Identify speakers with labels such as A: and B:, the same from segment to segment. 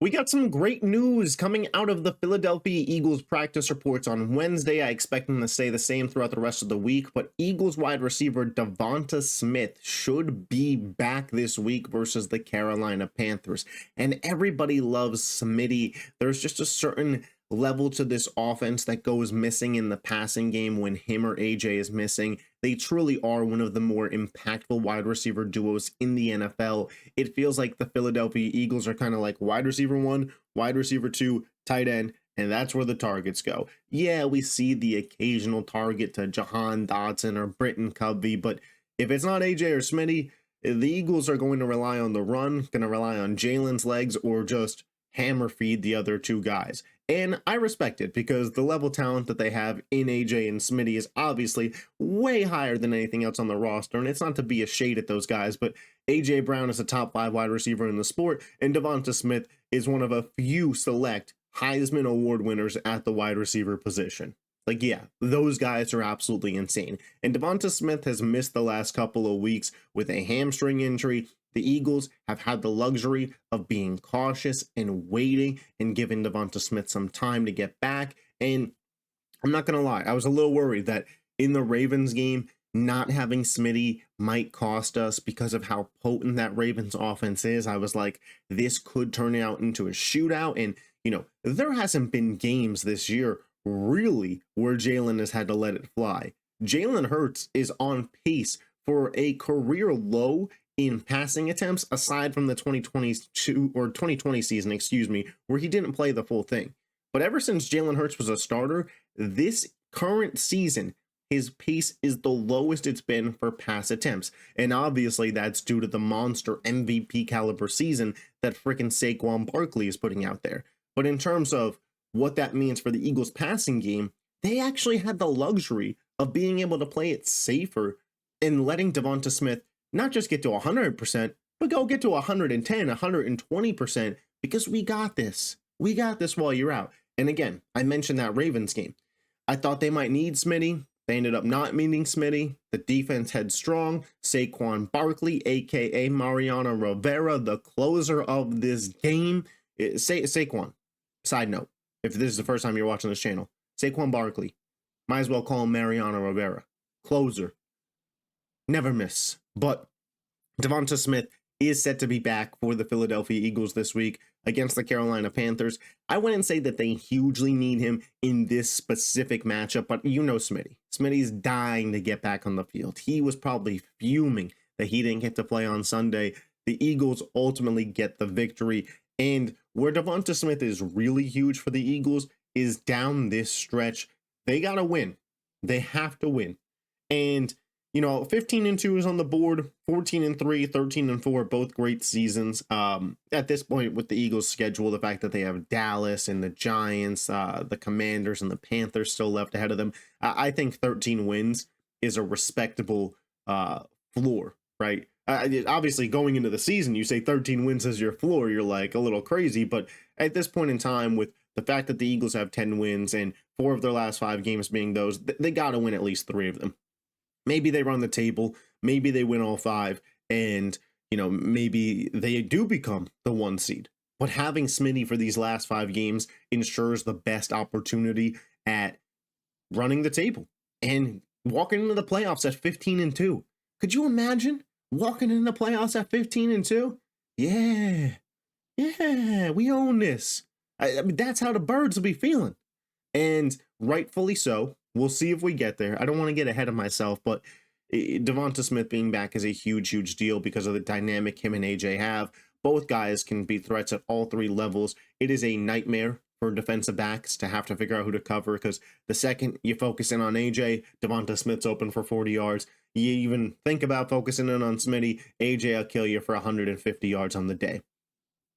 A: We got some great news coming out of the Philadelphia Eagles practice reports on Wednesday. I expect them to stay the same throughout the rest of the week, but Eagles wide receiver DeVonta Smith should be back this week versus the Carolina Panthers. And everybody loves Smitty. There's just a certain level to this offense that goes missing in the passing game when him or AJ is missing. They truly are one of the more impactful wide receiver duos in the NFL. It feels like the Philadelphia Eagles are kind of like wide receiver one, wide receiver two, tight end, and that's where the targets go. Yeah, we see the occasional target to Jahan Dotson or Britton Covey, but if it's not AJ or Smitty, the Eagles are going to rely on the run, going to rely on Jalen's legs, or just hammer feed the other two guys. And I respect it because the level of talent that they have in AJ and Smitty is obviously way higher than anything else on the roster. And it's not to be a shade at those guys, but AJ Brown is a top 5 wide receiver in the sport, and DeVonta Smith is one of a few select Heisman Award winners at the wide receiver position. Like, yeah, those guys are absolutely insane. And DeVonta Smith has missed the last couple of weeks with a hamstring injury. The Eagles have had the luxury of being cautious and waiting and giving DeVonta Smith some time to get back. And I'm not going to lie, I was a little worried that in the Ravens game, not having Smitty might cost us because of how potent that Ravens offense is. I was like, this could turn out into a shootout. And, there hasn't been games this year really where Jalen has had to let it fly. Jalen Hurts is on pace for a career low in passing attempts aside from the 2020 season, where he didn't play the full thing. But ever since Jalen Hurts was a starter, this current season, his pace is the lowest it's been for pass attempts. And obviously that's due to the monster MVP caliber season that frickin' Saquon Barkley is putting out there. But in terms of what that means for the Eagles passing game, they actually had the luxury of being able to play it safer and letting DeVonta Smith not just get to 100%, but go get to 110, 120%, because we got this. We got this while you're out. And again, I mentioned that Ravens game. I thought they might need Smitty. They ended up not needing Smitty. The defense had strong. Saquon Barkley, a.k.a. Mariano Rivera, the closer of this game. Saquon, side note, if this is the first time you're watching this channel, Saquon Barkley, might as well call him Mariano Rivera. Closer. Never miss. But DeVonta Smith is set to be back for the Philadelphia Eagles this week against the Carolina Panthers. I wouldn't say that they hugely need him in this specific matchup, but Smitty. Smitty's dying to get back on the field. He was probably fuming that he didn't get to play on Sunday. The Eagles ultimately get the victory. And where DeVonta Smith is really huge for the Eagles is down this stretch. They got to win. They have to win. And 15-2 is on the board, 14-3, 13-4, both great seasons. At this point with the Eagles' schedule, the fact that they have Dallas and the Giants, the Commanders and the Panthers still left ahead of them, I think 13 wins is a respectable floor, right? Obviously, going into the season, you say 13 wins as your floor, you're like a little crazy. But at this point in time, with the fact that the Eagles have 10 wins and 4 of their last 5 games being those, they got to win at least 3 of them. Maybe they run the table, maybe they win all 5, and, maybe they do become the 1 seed. But having Smitty for these last 5 games ensures the best opportunity at running the table and walking into the playoffs at 15-2. Could you imagine walking into the playoffs at 15-2? Yeah, we own this. I mean, that's how the birds will be feeling. And rightfully so. We'll see if we get there. I don't want to get ahead of myself, but DeVonta Smith being back is a huge, huge deal because of the dynamic him and AJ have. Both guys can be threats at all 3 levels. It is a nightmare for defensive backs to have to figure out who to cover because the second you focus in on AJ, DeVonta Smith's open for 40 yards. You even think about focusing in on Smitty, AJ will kill you for 150 yards on the day.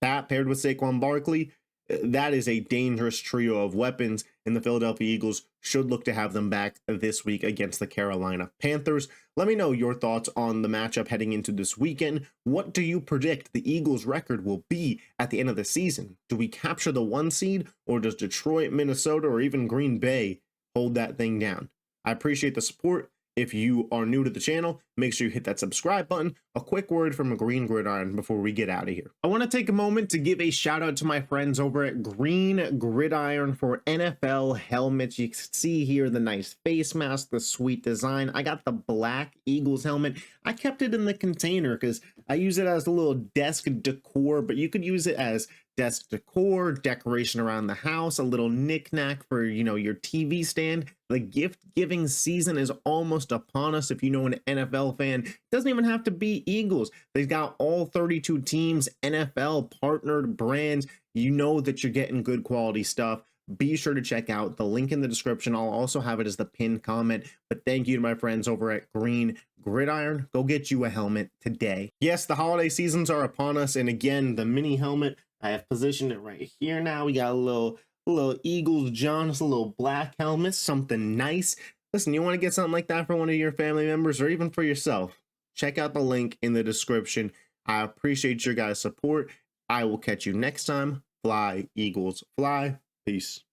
A: That paired with Saquon Barkley, that is a dangerous trio of weapons, and the Philadelphia Eagles should look to have them back this week against the Carolina Panthers. Let me know your thoughts on the matchup heading into this weekend. What do you predict the Eagles' record will be at the end of the season? Do we capture the 1 seed, or does Detroit, Minnesota, or even Green Bay hold that thing down? I appreciate the support. If you are new to the channel, make sure you hit that subscribe button. A quick word from a Green Gridiron before we get out of here. I want to take a moment to give a shout out to my friends over at Green Gridiron for NFL helmets. You can see here the nice face mask, the sweet design. I got the black Eagles helmet. I kept it in the container because I use it as a little desk decor, but you could use it as desk decor, decoration around the house, a little knickknack for, your TV stand. The gift giving season is almost upon us. If you know an NFL fan, it doesn't even have to be Eagles. They've got all 32 teams, NFL partnered brands. You know that you're getting good quality stuff. Be sure to check out the link in the description. I'll also have it as the pinned comment. But thank you to my friends over at Green Gridiron. Go get you a helmet today. Yes, the holiday seasons are upon us. And again, the mini helmet, I have positioned it right here now. We got a little Eagles John, just a little black helmet, something nice. Listen, you want to get something like that for one of your family members or even for yourself, check out the link in the description. I appreciate your guys' support. I will catch you next time. Fly, Eagles, fly. Peace.